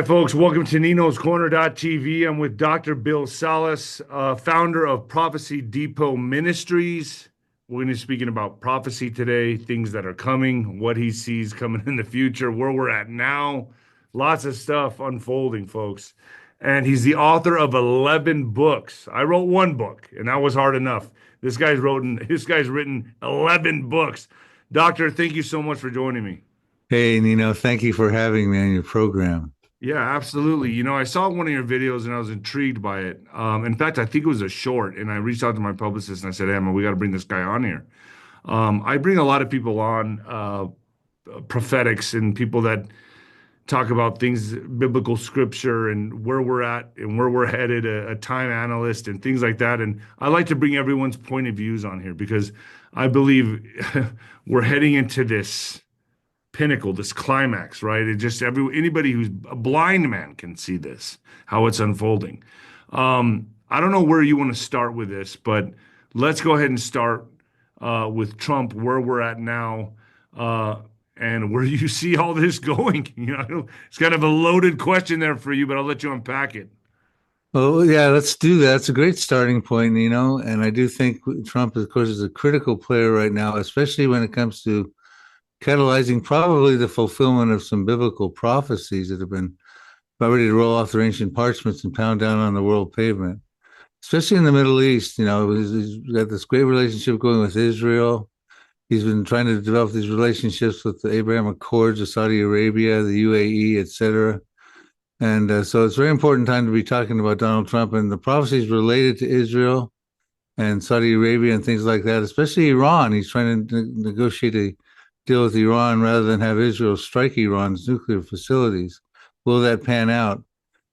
Hi, folks. Welcome to Nino's Corner.tv. I'm with Dr. Bill Salus, founder of Prophecy Depot Ministries. We're going to be speaking about prophecy today, things that are coming, what he sees coming in the future, where we're at now. Lots of stuff unfolding, folks. And he's the author of 11 books. I wrote one book, and that was hard enough. This guy's written 11 books. Doctor, thank you so much for joining me. Hey, Nino, thank you for having me on your program. Yeah, absolutely. I saw one of your videos and I was intrigued by it. In fact, I think it was a short, and I reached out to my publicist and I said, "Hey, man, we got to bring this guy on here." I bring a lot of people on, prophetics and people that talk about things, biblical scripture and where we're at and where we're headed, a time analyst and things like that. And I like to bring everyone's point of views on here because I believe we're heading into this pinnacle, this climax, right? Anybody who's a blind man can see this, how it's unfolding. I don't know where you want to start with this, but let's go ahead and start with Trump, where we're at now, and where you see all this going. It's kind of a loaded question there for you, but I'll let you unpack it. Oh, yeah, let's do that. It's a great starting point, Nino. And I do think Trump, of course, is a critical player right now, especially when it comes to catalyzing probably the fulfillment of some biblical prophecies that have been about ready to roll off their ancient parchments and pound down on the world pavement, especially in the Middle East. He's got this great relationship going with Israel. He's been trying to develop these relationships with the Abraham Accords of Saudi Arabia, the UAE, etc. And so it's a very important time to be talking about Donald Trump and the prophecies related to Israel and Saudi Arabia and things like that, especially Iran. He's trying to negotiate a deal with Iran rather than have Israel strike Iran's nuclear facilities. Will that pan out?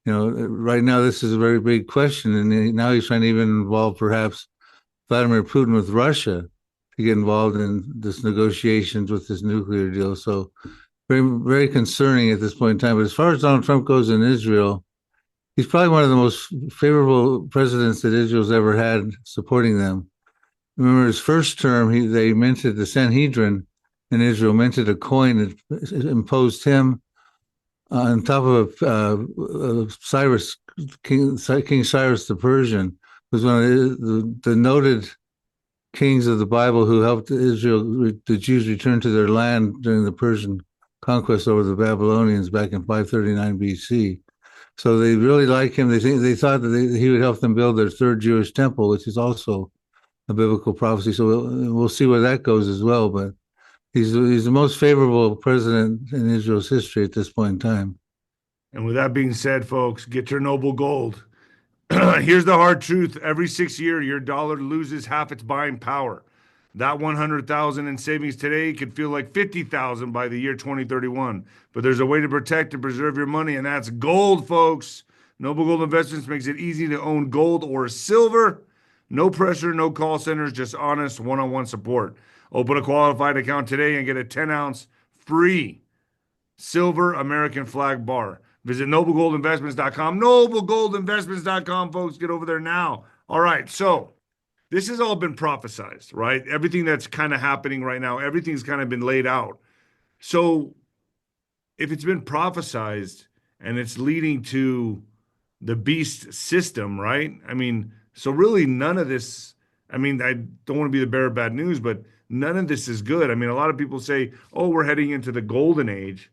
Right now, this is a very big question. And now he's trying to even involve perhaps Vladimir Putin with Russia to get involved in this negotiations with this nuclear deal. So very, very concerning at this point in time. But as far as Donald Trump goes in Israel, he's probably one of the most favorable presidents that Israel's ever had supporting them. Remember his first term, they minted the Sanhedrin in Israel, minted a coin that imposed him on top of Cyrus, King Cyrus the Persian, was one of the noted kings of the Bible who helped Israel, the Jews, return to their land during the Persian conquest over the Babylonians back in 539 BC. So they really like him. They thought that he would help them build their third Jewish temple, which is also a biblical prophecy. So we'll see where that goes as well. But he's the most favorable president in Israel's history at this point in time. And with that being said, folks, get your noble gold. Here's the hard truth. Every 6 years, your dollar loses half its buying power. That 100,000 in savings today could feel like 50,000 by the year 2031. But there's a way to protect and preserve your money, and that's gold, folks. Noble Gold Investments makes it easy to own gold or silver. No pressure, no call centers, just honest one-on-one support. Open a qualified account today and get a 10-ounce free silver American flag bar. Visit noblegoldinvestments.com. Noblegoldinvestments.com, folks. Get over there now. All right, so this has all been prophesized, right? Everything that's kind of happening right now, everything's kind of been laid out. So if it's been prophesized and it's leading to the beast system, right? So really none of this, I don't want to be the bearer of bad news, but none of this is good. A lot of people say, oh, we're heading into the golden age.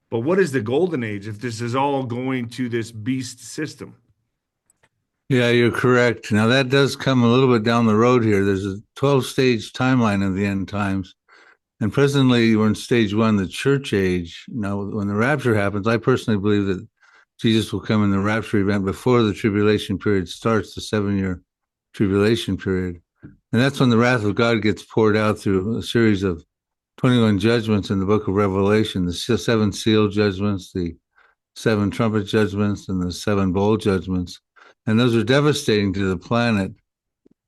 But what is the golden age if this is all going to this beast system? Yeah, you're correct. Now, that does come a little bit down the road here. There's a 12-stage timeline of the end times. And presently, we're in stage one, the church age. Now, when the rapture happens, I personally believe that Jesus will come in the rapture event before the tribulation period starts, the 7-year tribulation period. And that's when the wrath of God gets poured out through a series of 21 judgments in the book of Revelation, the 7 seal judgments, the 7 trumpet judgments, and the 7 bowl judgments. And those are devastating to the planet.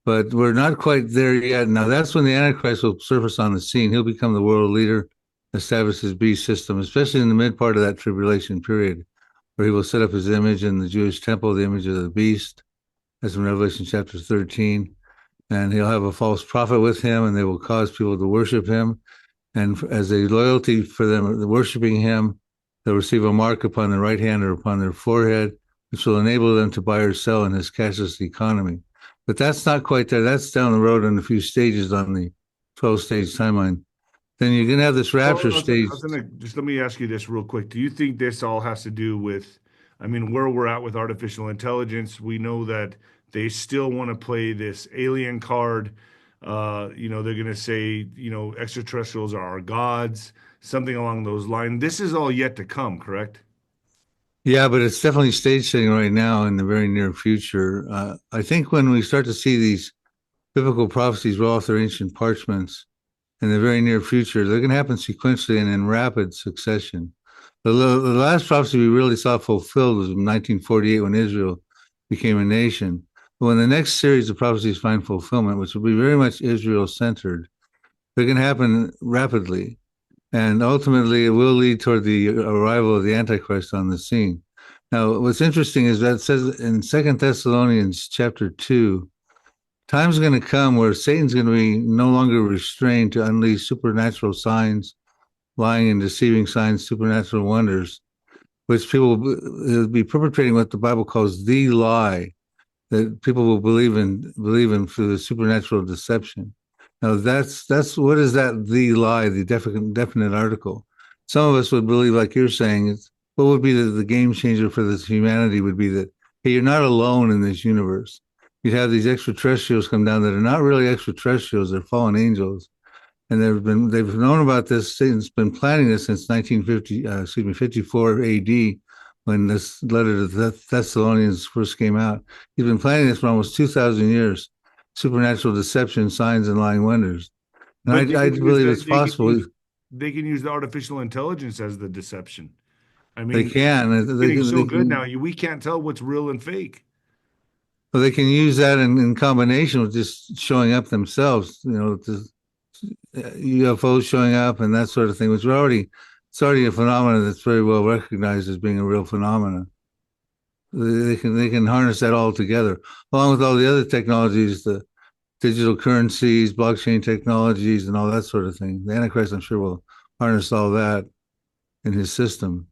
But we're not quite there yet. Now, that's when the Antichrist will surface on the scene. He'll become the world leader, establish his beast system, especially in the mid part of that tribulation period, where he will set up his image in the Jewish temple, the image of the beast, as in Revelation chapter 13. And he'll have a false prophet with him, and they will cause people to worship him. And as a loyalty for them worshiping him, They'll receive a mark upon their right hand or upon their forehead, which will enable them to buy or sell in his cashless economy. But that's not quite there. That's down the road in a few stages on the 12-stage timeline. Then you're going to have this Well, rapture stage. just let me ask you this real quick. Do you think this all has to do with, I mean, where we're at with artificial intelligence? We know that they still want to play this alien card. They're going to say, extraterrestrials are our gods, something along those lines. This is all yet to come, correct? Yeah, but it's definitely stage setting right now in the very near future. I think when we start to see these biblical prophecies roll off their ancient parchments in the very near future, they're going to happen sequentially and in rapid succession. The last prophecy we really saw fulfilled was in 1948 when Israel became a nation. But when the next series of prophecies find fulfillment, which will be very much Israel centered, they're going to happen rapidly. And ultimately, it will lead toward the arrival of the Antichrist on the scene. Now, what's interesting is that it says in 2 Thessalonians chapter 2, time's going to come where Satan's going to be no longer restrained to unleash supernatural signs, lying and deceiving signs, supernatural wonders, which people will be perpetrating what the Bible calls the lie, that people will believe in through the supernatural deception. Now that's what is that the lie, the definite article. Some of us would believe, like you're saying, what would be the game changer for this humanity would be that, hey, you're not alone in this universe. You'd have these extraterrestrials come down that are not really extraterrestrials, they're fallen angels. And they've known about this. Satan's been planning this since 54 AD, when this letter to the Thessalonians first came out. He's been planning this for almost 2,000 years. Supernatural deception, signs, and lying wonders. And But I believe it's possible. They can use the artificial intelligence as the deception. I They mean, can. They getting can. so They good can. now, we can't tell what's real and fake. Well, they can use that in combination with just showing up themselves. UFOs showing up and that sort of thing, which it's already a phenomenon that's very well recognized as being a real phenomenon. They can harness that all together, along with all the other technologies, the digital currencies, blockchain technologies, and all that sort of thing. The Antichrist, I'm sure, will harness all that in his system.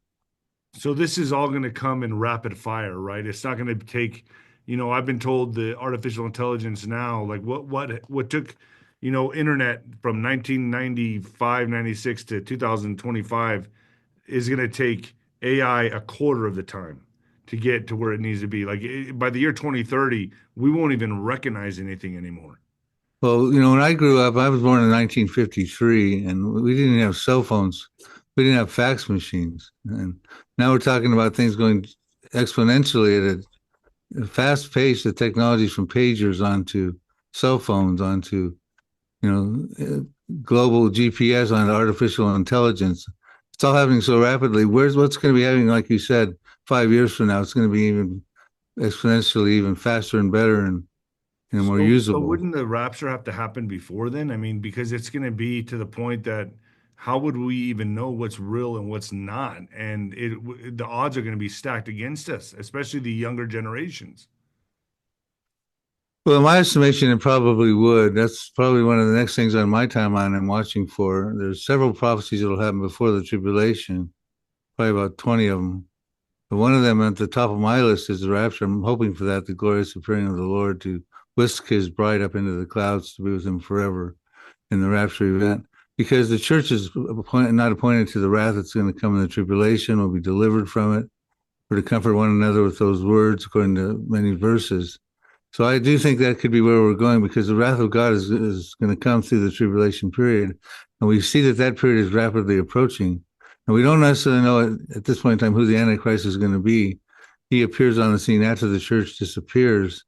So this is all going to come in rapid fire, right? It's not going to take, I've been told the artificial intelligence now, like what took, internet from 1995, 96 to 2025 is going to take AI a quarter of the time to get to where it needs to be. Like by the year 2030, we won't even recognize anything anymore. Well, when I grew up, I was born in 1953, and we didn't have cell phones. We didn't have fax machines. And now we're talking about things going exponentially at a fast pace, the technologies from pagers onto cell phones, onto, global GPS, onto artificial intelligence. It's all happening so rapidly. What's going to be happening, like you said, 5 years from now? It's going to be even exponentially, even faster and better and more So usable. wouldn't the rapture have to happen before then? I mean, because it's going to be to the point that how would we even know what's real and what's not? And the odds are going to be stacked against us, especially the younger generations. Well, in my estimation, it probably would. That's probably one of the next things on my timeline I'm watching for. There's several prophecies that'll happen before the tribulation, probably about 20 of them. But one of them at the top of my list is the rapture. I'm hoping for that, the glorious appearing of the Lord to whisk his bride up into the clouds to be with him forever in the rapture event. Because the church is not appointed to the wrath that's going to come in the tribulation, will be delivered from it, or to comfort one another with those words, according to many verses. So I do think that could be where we're going, because the wrath of God is going to come through the tribulation period. And we see that period is rapidly approaching. And we don't necessarily know at this point in time who the Antichrist is going to be. He appears on the scene after the church disappears,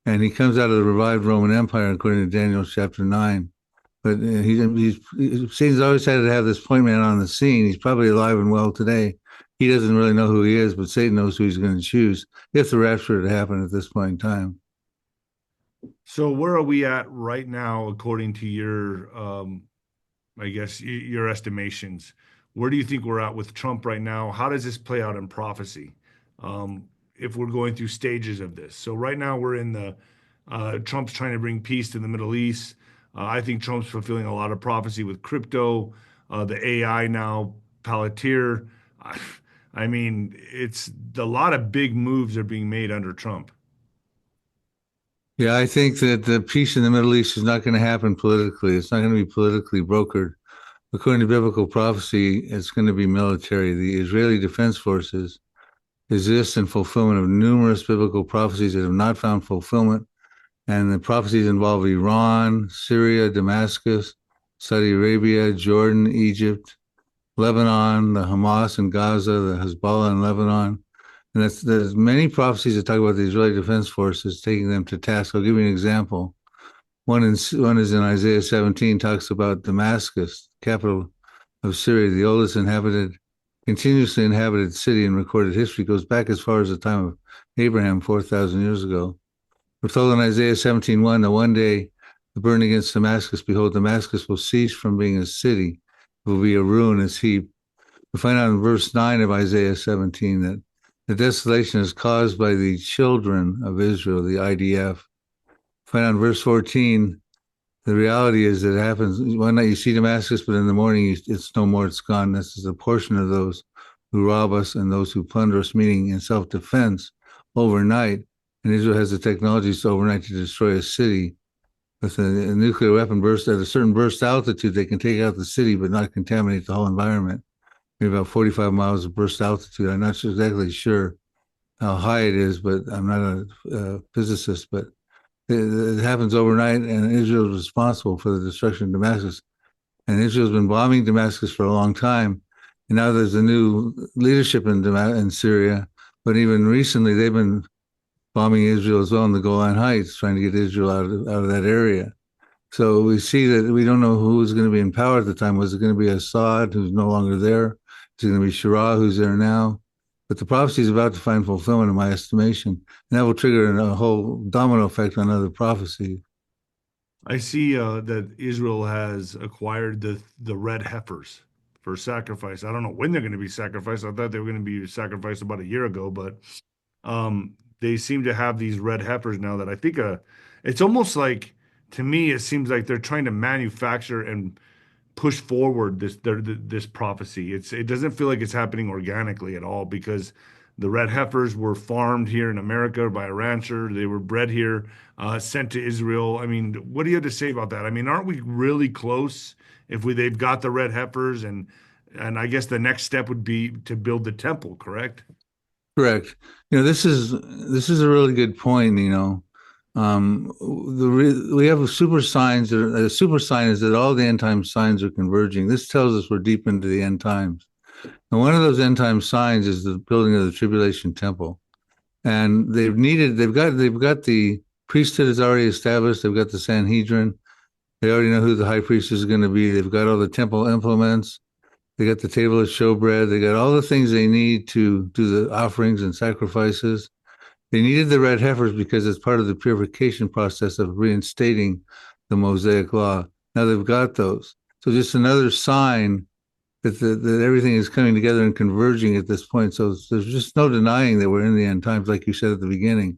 and he comes out of the revived Roman Empire, according to Daniel chapter 9. But Satan's always had to have this point man on the scene. He's probably alive and well today. He doesn't really know who he is, but Satan knows who he's going to choose if the rapture had happened at this point in time. So where are we at right now, according to your, I guess, your estimations? Where do you think we're at with Trump right now? How does this play out in prophecy? If we're going through stages of this. So right now we're in Trump's trying to bring peace to the Middle East. I think Trump's fulfilling a lot of prophecy with crypto, the AI now, Palantir. I mean, it's a lot of big moves are being made under Trump. Yeah, I think that the peace in the Middle East is not going to happen politically. It's not going to be politically brokered. According to biblical prophecy, it's going to be military. The Israeli Defense Forces exist in fulfillment of numerous biblical prophecies that have not found fulfillment. And the prophecies involve Iran, Syria, Damascus, Saudi Arabia, Jordan, Egypt, Lebanon, the Hamas in Gaza, the Hezbollah in Lebanon. And there's many prophecies that talk about the Israeli Defense Forces taking them to task. I'll give you an example. One is in Isaiah 17, talks about Damascus, capital of Syria, the oldest continuously inhabited city in recorded history, goes back as far as the time of Abraham, 4,000 years ago. We're told in Isaiah 17:1 that one day the burden against Damascus, behold, Damascus will cease from being a city. It will be a ruinous heap. We find out in verse 9 of Isaiah 17 that the desolation is caused by the children of Israel, the IDF. Find out in verse 14, the reality is that it happens one night you see Damascus, but in the morning it's no more, it's gone. This is a portion of those who rob us and those who plunder us, meaning in self-defense overnight. And Israel has the technologies overnight to destroy a city. With a nuclear weapon burst at a certain burst altitude, they can take out the city but not contaminate the whole environment. Maybe about 45 miles of burst altitude. I'm not exactly sure how high it is, but I'm not a physicist, but it happens overnight, and Israel is responsible for the destruction of Damascus. And Israel's been bombing Damascus for a long time. And now there's a new leadership in Syria, but even recently they've been bombing Israel as well in the Golan Heights, trying to get Israel out of that area. So we see that we don't know who was going to be in power at the time. Was it going to be Assad, who's no longer there? Is it going to be Shira, who's there now? But the prophecy is about to find fulfillment, in my estimation, and that will trigger a whole domino effect on other prophecies. I see that Israel has acquired the red heifers for sacrifice. I don't know when they're going to be sacrificed. I thought they were going to be sacrificed about a year ago, but they seem to have these red heifers now that I think it's almost like, to me, it seems like they're trying to manufacture and push forward this prophecy. It doesn't feel like it's happening organically at all, because the red heifers were farmed here in America by a rancher. They were bred here, sent to Israel. I mean, what do you have to say about that? I mean, aren't we really close if they've got the red heifers, and I guess the next step would be to build the temple, correct? Correct. This is a really good point. We have super signs. A super sign is that all the end time signs are converging. This tells us we're deep into the end times. And one of those end time signs is the building of the tribulation temple. And they've got the priesthood is already established. They've got the Sanhedrin. They already know who the high priest is going to be. They've got all the temple implements. They got the table of showbread. They got all the things they need to do the offerings and sacrifices. They needed the red heifers because it's part of the purification process of reinstating the Mosaic law. Now they've got those. So just another sign that everything is coming together and converging at this point. So there's just no denying that we're in the end times, like you said at the beginning.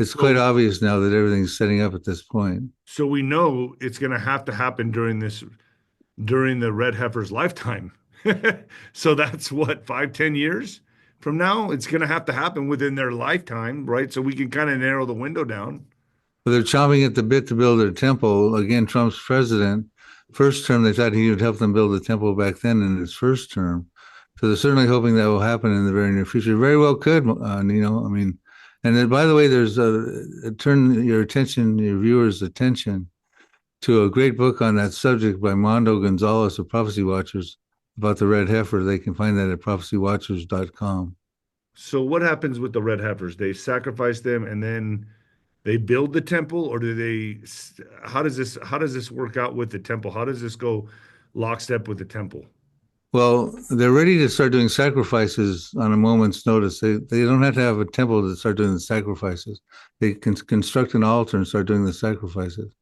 It's quite obvious now that everything's setting up at this point. So we know it's going to have to happen during the red heifer's lifetime. So that's what, 5-10 years from now? It's going to have to happen within their lifetime, right? So we can kind of narrow the window down. But they're chomping at the bit to build their temple. Again, Trump's president, first term, they thought he would help them build the temple back then in his first term. So they're certainly hoping that will happen in the very near future. Very well could, Nino. I mean, and then, by the way, there's turn your viewers' attention to a great book on that subject by Mondo Gonzalez of Prophecy Watchers about the red heifer. They can find that at prophecywatchers.com. So what happens with the red heifers? They sacrifice them and then they build the temple, or how does this work out with the temple? How does this go lockstep with the temple? Well, they're ready to start doing sacrifices on a moment's notice. They don't have to have a temple to start doing the sacrifices. They can construct an altar and start doing the sacrifices.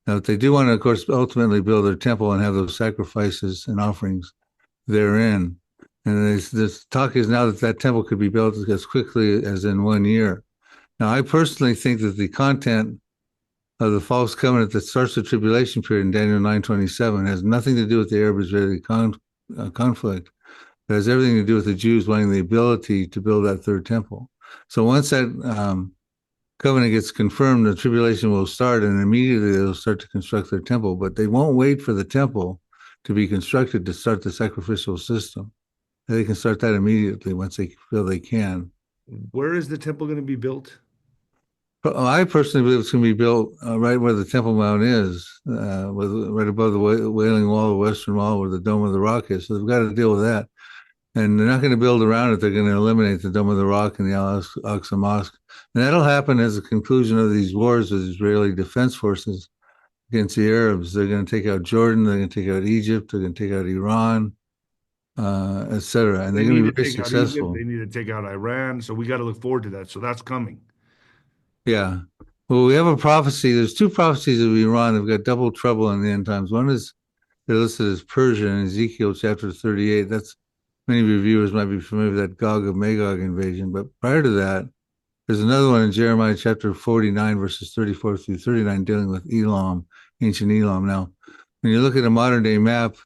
Now, they do want to, of course, ultimately build their temple and have those sacrifices and offerings therein. And this talk is now that temple could be built as quickly as in 1 year. Now, I personally think that the content of the false covenant that starts the tribulation period in Daniel 9:27 has nothing to do with the Arab-Israeli conflict, It has everything to do with the Jews wanting the ability to build that third temple. So once that covenant gets confirmed, the tribulation will start, and immediately they'll start to construct their temple. But they won't wait for the temple to be constructed to start the sacrificial system. They can start that immediately once they feel they can. Where is the temple going to be built? I personally believe it's going to be built right where the Temple Mount is, right above the Wailing Wall, the Western Wall, where the Dome of the Rock is. So they've got to deal with that. And they're not going to build around it. They're going to eliminate the Dome of the Rock and the Al-Aqsa Mosque. And that'll happen as a conclusion of these wars with Israeli defense forces against the Arabs. They're going to take out Jordan. They're going to take out Egypt. They're going to take out Iran, etc. And they're going to be very successful. They need to take out Iran. So we got to look forward to that. So that's coming. Yeah. Well, we have a prophecy. There's two prophecies of Iran. They've got double trouble in the end times. One is they're listed as Persia in Ezekiel chapter 38. That's many of your viewers might be familiar with that Gog of Magog invasion. But prior to that, there's another one in Jeremiah chapter 49, verses 34 through 39, dealing with Elam, ancient Elam. Now, when you look at a modern day map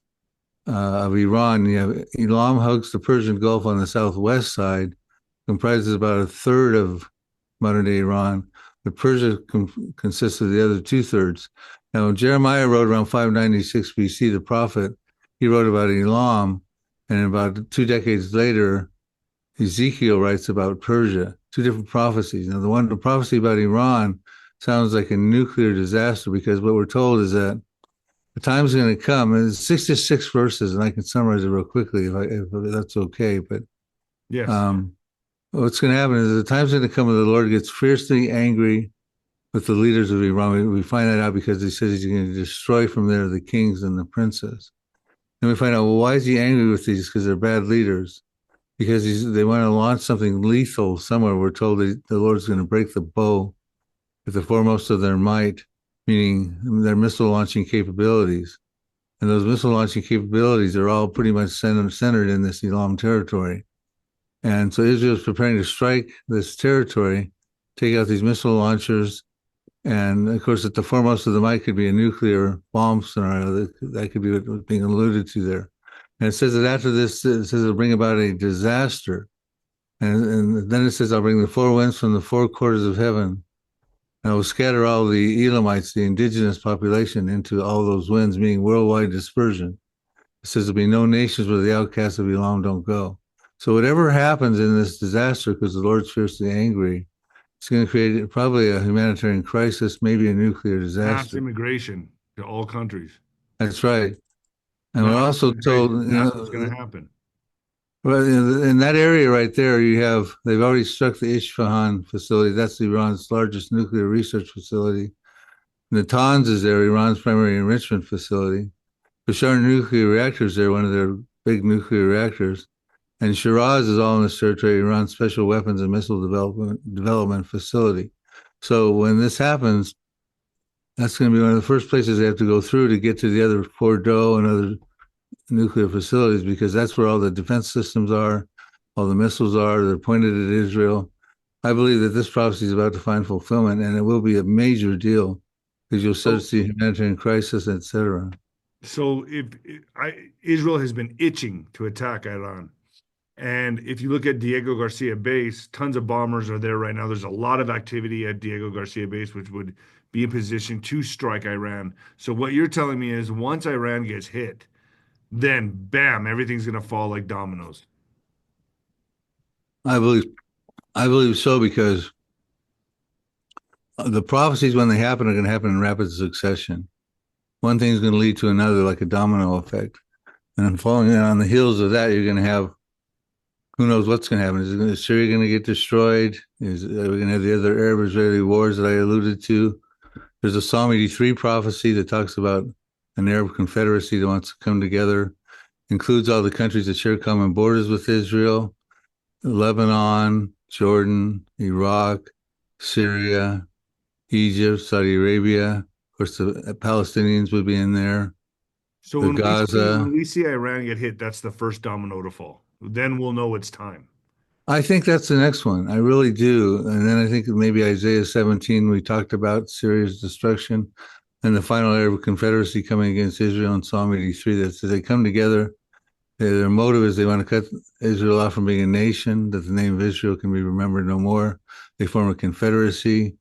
of Iran, you have Elam hugs the Persian Gulf on the southwest side, comprises about a third of modern day Iran, but Persia consists of the other 2/3. Now, when Jeremiah wrote around 596 BC, the prophet, he wrote about Elam, and about 2 decades later, Ezekiel writes about Persia, two different prophecies. Now, the prophecy about Iran sounds like a nuclear disaster, because what we're told is that the time's going to come, and it's 66 verses, and I can summarize it real quickly if that's okay. But yes. What's going to happen is the time's going to come when the Lord gets fiercely angry with the leaders of Iran. We find that out because he says he's going to destroy from there the kings and the princes. And we find out, well, why is he angry with these? Because they're bad leaders. Because they want to launch something lethal somewhere. We're told the Lord's going to break the bow at the foremost of their might, meaning their missile launching capabilities. And those missile launching capabilities are all pretty much centered in this Elam territory. And so Israel is preparing to strike this territory, take out these missile launchers. And of course, at the foremost of the might could be a nuclear bomb scenario. That could be what's being alluded to there. And it says that after this, it says it'll bring about a disaster. And then it says, I'll bring the four winds from the four quarters of heaven. And I will scatter all the Elamites, the indigenous population, into all those winds, meaning worldwide dispersion. It says there'll be no nations where the outcasts of Elam don't go. So whatever happens in this disaster, because the Lord's fiercely angry, it's going to create probably a humanitarian crisis, maybe a nuclear disaster. Mass immigration to all countries. That's right. And we're also told that's what's going to happen. Well, in that area right there, they've already struck the 𝗪𝗏 facility. That's Iran's largest nuclear research facility. Natanz is there, Iran's primary enrichment facility. Bashar nuclear reactors there, one of their big nuclear reactors. And Shiraz is all in this territory, Iran's special weapons and missile development facility. So when this happens, that's going to be one of the first places they have to go through to get to the other Fordow and other nuclear facilities, because that's where all the defense systems are, all the missiles are. They're pointed at Israel. I believe that this prophecy is about to find fulfillment, and it will be a major deal, because you'll start to see humanitarian crisis, etc. So Israel has been itching to attack Iran. And if you look at 𝗂𝗂𝗂𝗂 base, tons of bombers are there right now. There's a lot of activity at 𝗂𝗂𝗂𝗂𝗂 base, which would be in position to strike Iran. So what you're telling me is once Iran gets hit, then bam, everything's going to fall like dominoes. I believe so, because the prophecies, when they happen, are going to happen in rapid succession. One thing's going to lead to another, like a domino effect. And following on the heels of that, you're going to have, who knows what's going to happen? Is Syria going to get destroyed? Are we going to have the other Arab-Israeli wars that I alluded to? There's a Psalm 83 prophecy that talks about an Arab confederacy that wants to come together, includes all the countries that share common borders with Israel: Lebanon, Jordan, Iraq, Syria, Egypt, Saudi Arabia. Of course, the Palestinians would be in there. So when we see Iran get hit, that's the first domino to fall. Then we'll know it's time. I think that's the next one. I really do. And then I think maybe Isaiah 17, we talked about Syria's destruction, and the final Arab confederacy coming against Israel in Psalm 83, that says they come together Their motive is they want to cut Israel off from being a nation, that the name of Israel can be remembered no more. They form a confederacy.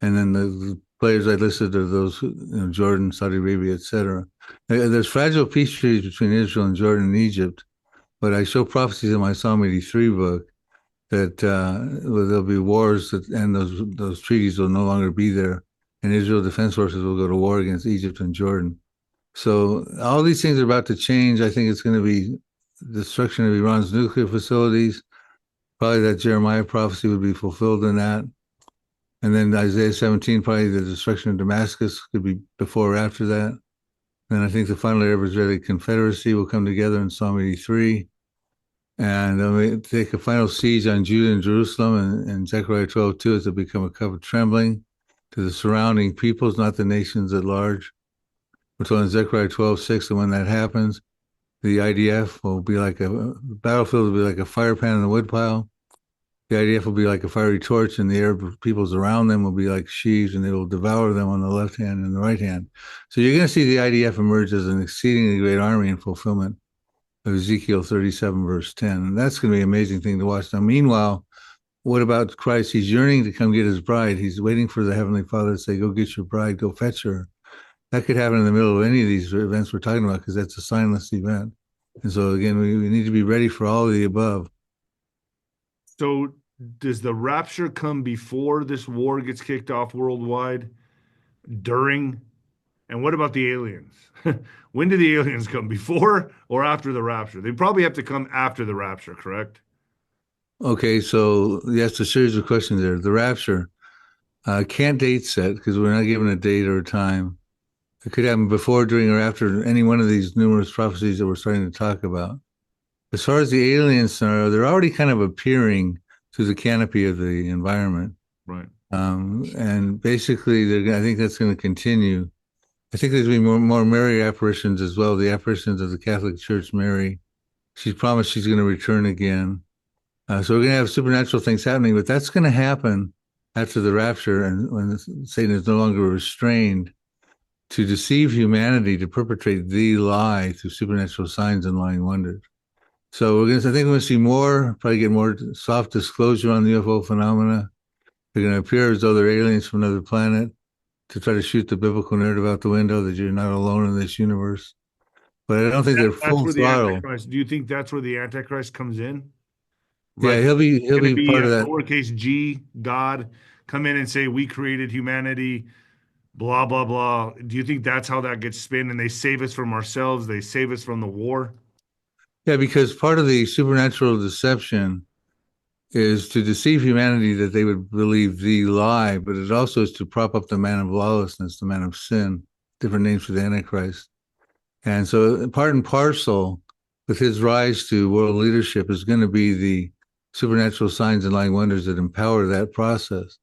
And then the players I listed are those, Jordan, Saudi Arabia, etc. There's fragile peace treaties between Israel and Jordan and Egypt, but I show prophecies in my Psalm 83 book that there'll be wars and those treaties will no longer be there, and Israel Defense Forces will go to war against Egypt and Jordan. So all these things are about to change. I think it's going to be destruction of Iran's nuclear facilities. Probably that Jeremiah prophecy would be fulfilled in that. And then Isaiah 17, probably the destruction of Damascus could be before or after that. Then I think the final Arab-Israeli Confederacy will come together in Psalm 83. And we take a final siege on Judah and Jerusalem, and Zechariah 12:2 is to become a cup of trembling to the surrounding peoples, not the nations at large. We're told in Zechariah 12:6 that when that happens, the IDF will be like the battlefield will be like a fire pan in the woodpile. The IDF will be like a fiery torch, and the Arab peoples around them will be like sheaves, and they will devour them on the left hand and the right hand. So you're going to see the IDF emerge as an exceedingly great army in fulfillment of Ezekiel 37, verse 10. And that's going to be an amazing thing to watch. Now, meanwhile, what about Christ? He's yearning to come get his bride. He's waiting for the Heavenly Father to say, go get your bride, go fetch her. That could happen in the middle of any of these events we're talking about, because that's a signless event. And so, again, we need to be ready for all of the above. So does the rapture come before this war gets kicked off worldwide? During? And what about the aliens? When do the aliens come? Before or after the rapture? They probably have to come after the rapture, correct? Okay, so yes, a series of questions there. The rapture, can't date set because we're not given a date or a time. It could happen before, during, or after any one of these numerous prophecies that we're starting to talk about. As far as the alien scenario, they're already kind of appearing through the canopy of the environment. Right. And basically, I think that's going to continue. I think there's going to be more Mary apparitions as well, the apparitions of the Catholic Church Mary. She's promised she's going to return again. So we're going to have supernatural things happening, but that's going to happen after the rapture and when Satan is no longer restrained to deceive humanity, to perpetrate the lie through supernatural signs and lying wonders. So I think we're going to see probably get more soft disclosure on the UFO phenomena. They're going to appear as though they're aliens from another planet to try to shoot the biblical narrative out the window that you're not alone in this universe. But I don't think they're full throttle. Do you think that's where the Antichrist comes in? Right? Yeah, he'll be part of that. Lowercase G, God, come in and say, we created humanity, blah, blah, blah. Do you think that's how that gets spun? And they save us from ourselves. They save us from the war. Yeah, because part of the supernatural deception is to deceive humanity that they would believe the lie, but it also is to prop up the man of lawlessness, the man of sin, different names for the Antichrist. And so part and parcel with his rise to world leadership is going to be the supernatural signs and lying wonders that empower that process.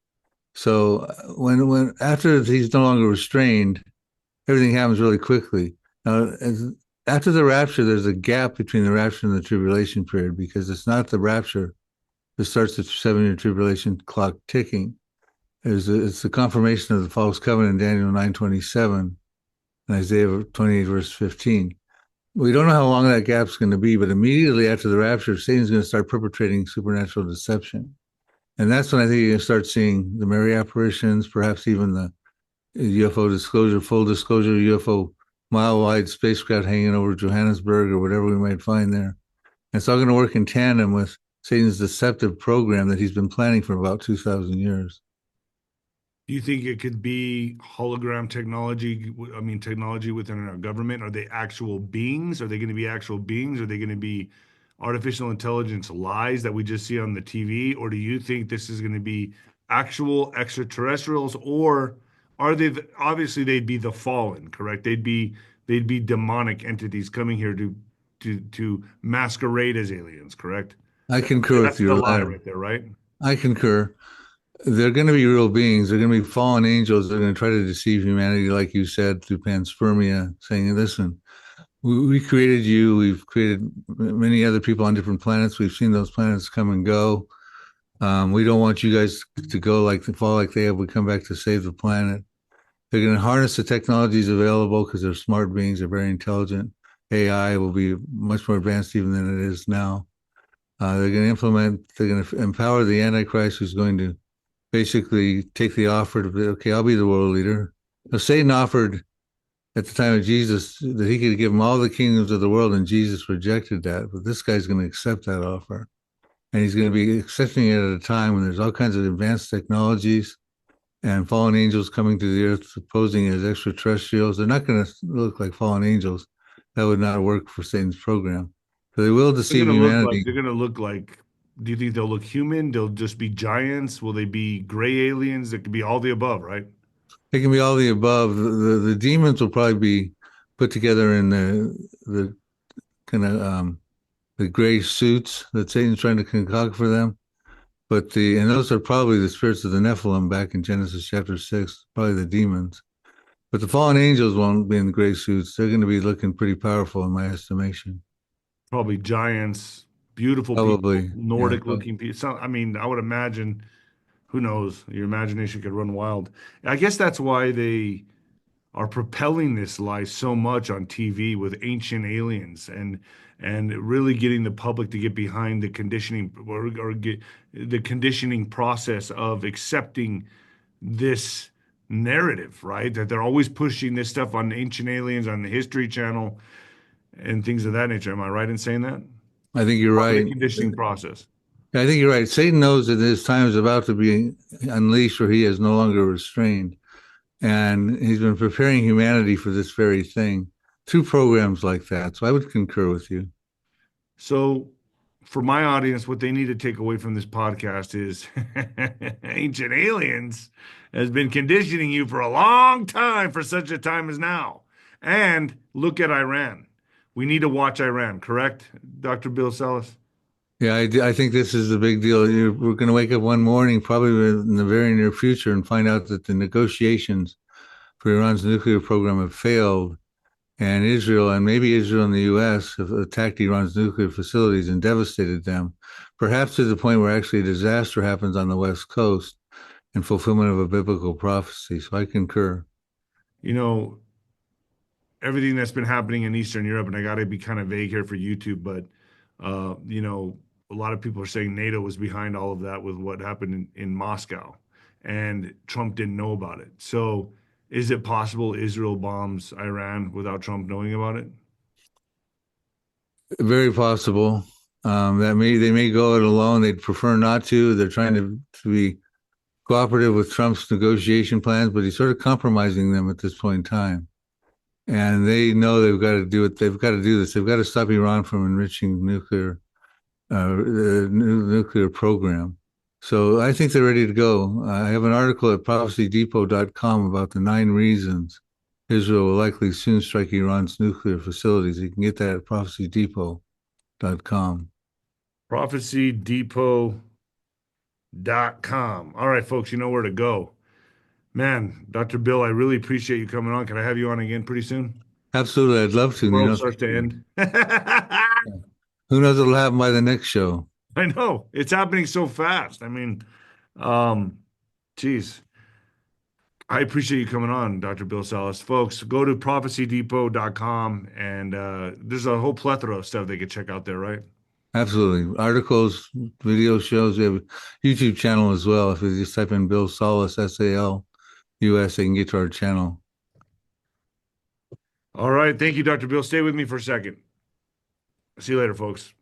So when after he's no longer restrained, everything happens really quickly. Now, after the rapture, there's a gap between the rapture and the tribulation period, because it's not the rapture that starts the 7-year tribulation clock ticking. It's the confirmation of the false covenant in Daniel 9:27 and Isaiah 28, verse 15. We don't know how long that gap's going to be, but immediately after the rapture, Satan's going to start perpetrating supernatural deception. And that's when I think you're going to start seeing the Mary apparitions, perhaps even the UFO disclosure, full disclosure, UFO mile-wide spacecraft hanging over Johannesburg or whatever we might find there. And it's all going to work in tandem with Satan's deceptive program that he's been planning for about 2,000 years. Do you think it could be hologram technology? I mean, technology within our government? Are they actual beings? Are they going to be actual beings? Are they going to be artificial intelligence lies that we just see on the TV? Or do you think this is going to be actual extraterrestrials? Or are they, obviously they'd be the fallen, correct? They'd be demonic entities coming here to masquerade as aliens, correct? I concur with your latter right there, right? I concur. They're going to be real beings. They're going to be fallen angels. They're going to try to deceive humanity, like you said, through panspermia, saying, listen, we created you. We've created many other people on different planets. We've seen those planets come and go. We don't want you guys to fall like they have. We come back to save the planet. They're going to harness the technologies available because they're smart beings. They're very intelligent. AI will be much more advanced even than it is now. They're going to empower the Antichrist, who's going to basically take the offer to be, okay, I'll be the world leader. Now, Satan offered at the time of Jesus that he could give him all the kingdoms of the world, and Jesus rejected that. But this guy's going to accept that offer. And he's going to be accepting it at a time when there's all kinds of advanced technologies and fallen angels coming to the earth posing as extraterrestrials. They're not going to look like fallen angels. That would not work for Satan's program. So they will deceive humanity. They're gonna look like. Do you think they'll look human? They'll just be giants? Will they be gray aliens? It could be all the above, right? It can be all the above. The demons will probably be put together in the kind of the gray suits that Satan's trying to concoct for them. And those are probably the spirits of the Nephilim back in Genesis chapter 6, probably the demons. But the fallen angels won't be in the gray suits. They're going to be looking pretty powerful in my estimation. Probably giants, beautiful Probably, people, Nordic looking people. So, I mean, I would imagine, who knows? Your imagination could run wild. I guess that's why they are propelling this lie so much on TV with ancient aliens and really getting the public to get behind the conditioning or get the conditioning process of accepting this narrative, right? That they're always pushing this stuff on ancient aliens on the History Channel and things of that nature. Am I right in saying that? I think you're Part of the right. conditioning process. I think you're right. Satan knows that his time is about to be unleashed, or he is no longer restrained. And he's been preparing humanity for this very thing through programs like that. So I would concur with you. So, for my audience, what they need to take away from this podcast is ancient aliens has been conditioning you for a long time for such a time as now. And look at Iran. We need to watch Iran, correct, Dr. Bill Salus? Yeah, I think this is a big deal. We're going to wake up one morning, probably in the very near future, and find out that the negotiations for Iran's nuclear program have failed. And Israel, and maybe Israel and the U.S., have attacked Iran's nuclear facilities and devastated them, perhaps to the point where actually a disaster happens on the West Coast in fulfillment of a biblical prophecy. So I concur. You know, everything that's been happening in Eastern Europe, and I got to be kind of vague here for YouTube, but, a lot of people are saying NATO was behind all of that with what happened in Moscow, and Trump didn't know about it. So, is it possible Israel bombs Iran without Trump knowing about it? Very possible. They may go it alone. They'd prefer not to. They're trying to be cooperative with Trump's negotiation plans, but he's sort of compromising them at this point in time. And they know they've got to do it. They've got to do this. They've got to stop Iran from enriching the nuclear program. So I think they're ready to go. I have an article at prophecydepot.com about the 9 reasons Israel will likely soon strike Iran's nuclear facilities. You can get that at prophecydepot.com. ProphecyDepot.com. All right, folks, you know where to go. Man, Dr. Bill, I really appreciate you coming on. Can I have you on again pretty soon? Absolutely, I'd love to. The world starts to end. Who knows what'll happen by the next show? I know. It's happening so fast. I mean, geez. I appreciate you coming on, Dr. Bill Salus. Folks, go to prophecydepot.com and there's a whole plethora of stuff they could check out there, right? Absolutely. Articles, video shows. We have a YouTube channel as well. If you just type in Bill Salus, SALUS, they can get to our channel. All right. Thank you, Dr. Bill. Stay with me for a second. See you later, folks.